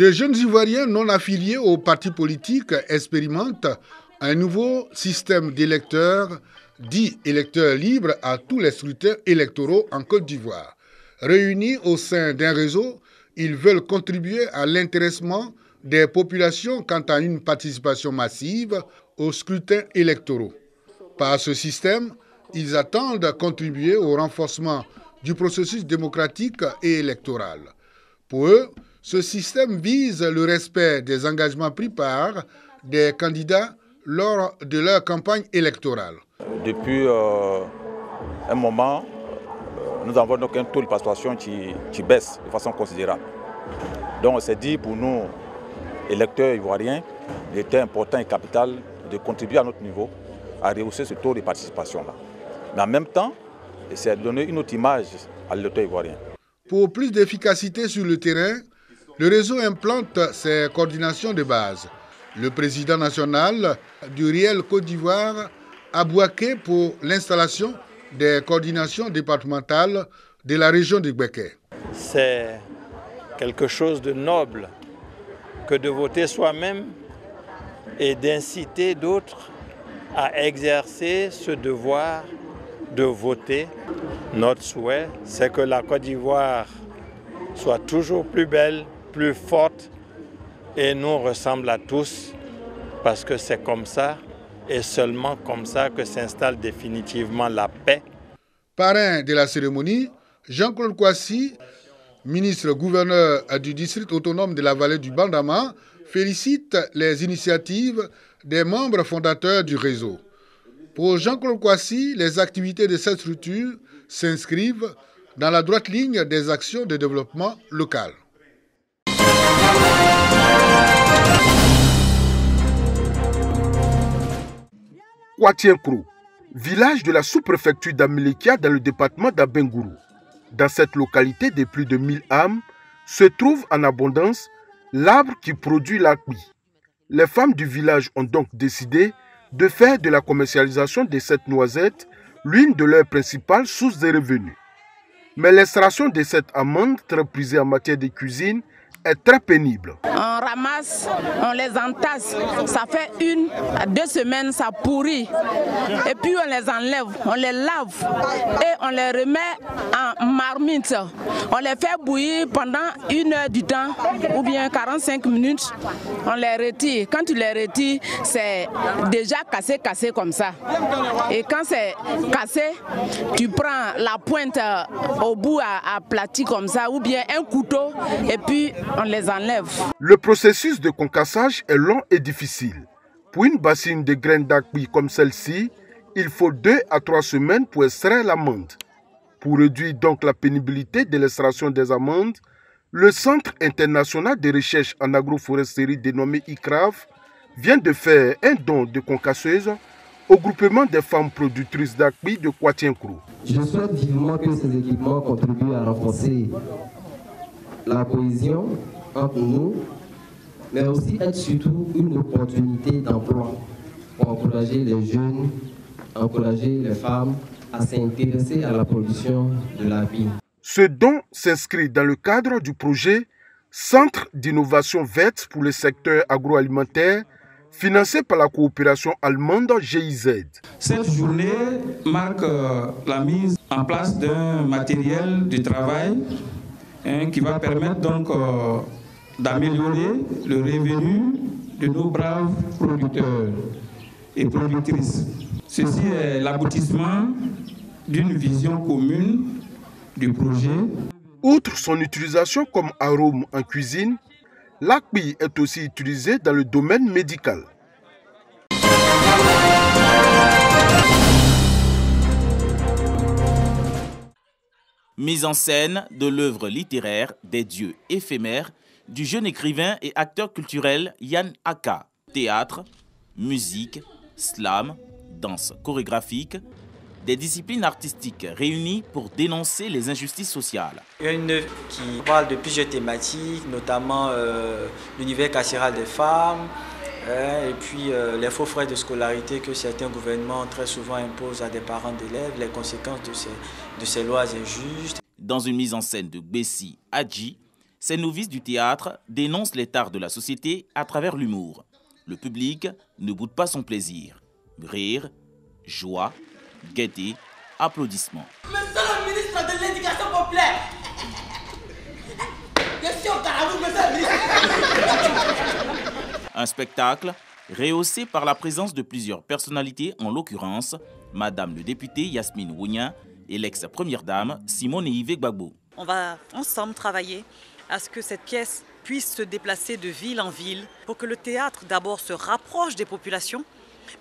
De jeunes Ivoiriens non affiliés aux partis politiques expérimentent un nouveau système d'électeurs, dit électeurs libres à tous les scrutins électoraux en Côte d'Ivoire. Réunis au sein d'un réseau, ils veulent contribuer à l'intéressement des populations quant à une participation massive aux scrutins électoraux. Par ce système, ils attendent contribuer au renforcement du processus démocratique et électoral. Pour eux, ce système vise le respect des engagements pris par des candidats lors de leur campagne électorale. Depuis un moment, nous avons donc un taux de participation qui baisse de façon considérable. Donc on s'est dit pour nous, électeurs ivoiriens, il était important et capital de contribuer à notre niveau à rehausser ce taux de participation-là. Mais en même temps, c'est donner une autre image à l'électeur ivoirien. Pour plus d'efficacité sur le terrain, le réseau implante ses coordinations de base. Le président national du Riel Côte d'Ivoire a boaqué pour l'installation des coordinations départementales de la région de Gbeke. C'est quelque chose de noble que de voter soi-même et d'inciter d'autres à exercer ce devoir de voter. Notre souhait, c'est que la Côte d'Ivoire soit toujours plus belle, plus forte et nous ressemble à tous parce que c'est comme ça et seulement comme ça que s'installe définitivement la paix. Parrain de la cérémonie, Jean-Claude Kouassi, ministre-gouverneur du district autonome de la vallée du Bandama, félicite les initiatives des membres fondateurs du réseau. Pour Jean-Claude Kouassi, les activités de cette structure s'inscrivent dans la droite ligne des actions de développement local. Kwatienkrou, village de la sous-préfecture d'Amilikia dans le département d'Abengourou. Dans cette localité de plus de 1000 âmes, se trouve en abondance l'arbre qui produit l'akbi. Les femmes du village ont donc décidé de faire de la commercialisation de cette noisette l'une de leurs principales sources de revenus. Mais l'extraction de cette amande, très prisée en matière de cuisine, est très pénible. On ramasse, on les entasse, ça fait 1 à 2 semaines, ça pourrit. Et puis on les enlève, on les lave et on les remet en marmite. On les fait bouillir pendant 1 heure du temps ou bien 45 minutes. On les retire. Quand tu les retires, c'est déjà cassé comme ça. Et quand c'est cassé, tu prends la pointe au bout à aplati comme ça ou bien un couteau et puis on les enlève. Le processus de concassage est long et difficile. Pour une bassine de graines d'akbi comme celle-ci, il faut 2 à 3 semaines pour extraire l'amande. Pour réduire donc la pénibilité de l'extraction des amandes, le Centre international de recherche en agroforesterie dénommé ICRAF vient de faire un don de concasseuses au groupement des femmes productrices d'akbi de Kwatienkrou. Je souhaite vivement que ces équipements contribuent à renforcer la cohésion entre nous, mais aussi être surtout une opportunité d'emploi pour encourager les jeunes, encourager les femmes à s'intéresser à la production de la vie. Ce don s'inscrit dans le cadre du projet Centre d'innovation verte pour le secteur agroalimentaire, financé par la coopération allemande GIZ. Cette journée marque la mise en place d'un matériel de travail qui va permettre donc d'améliorer le revenu de nos braves producteurs et productrices. Ceci est l'aboutissement d'une vision commune du projet. Outre son utilisation comme arôme en cuisine, l'akbi est aussi utilisé dans le domaine médical. Mise en scène de l'œuvre littéraire des dieux éphémères du jeune écrivain et acteur culturel Yann Aka. Théâtre, musique, slam, danse chorégraphique, des disciplines artistiques réunies pour dénoncer les injustices sociales. Il y a une œuvre qui parle de plusieurs thématiques, notamment l'univers carcéral des femmes, et puis les faux frais de scolarité que certains gouvernements très souvent imposent à des parents d'élèves, les conséquences de ces lois injustes. Dans une mise en scène de Gbessi Hadji, Ces novices du théâtre dénoncent les tares de la société à travers l'humour. Le public ne boude pas son plaisir. Rire, joie, gaieté, applaudissements. Monsieur le ministre de l'Éducation populaire, un spectacle rehaussé par la présence de plusieurs personnalités, en l'occurrence Madame le député Yasmine Wounia et l'ex-première dame Simone Yves Gbagbo. On va ensemble travailler à ce que cette pièce puisse se déplacer de ville en ville pour que le théâtre d'abord se rapproche des populations,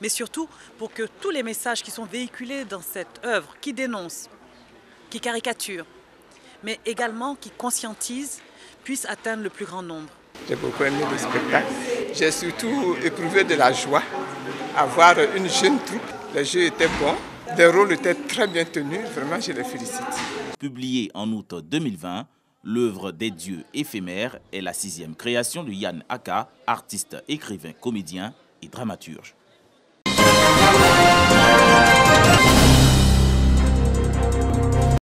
mais surtout pour que tous les messages qui sont véhiculés dans cette œuvre, qui dénoncent, qui caricaturent, mais également qui conscientisent, puissent atteindre le plus grand nombre. J'ai beaucoup aimé le spectacle. J'ai surtout éprouvé de la joie à voir une jeune troupe. Les jeux étaient bons, les rôles étaient très bien tenus. Vraiment, je les félicite. Publié en août 2020, l'œuvre des dieux éphémères est la 6e création de Yann Aka, artiste, écrivain, comédien et dramaturge.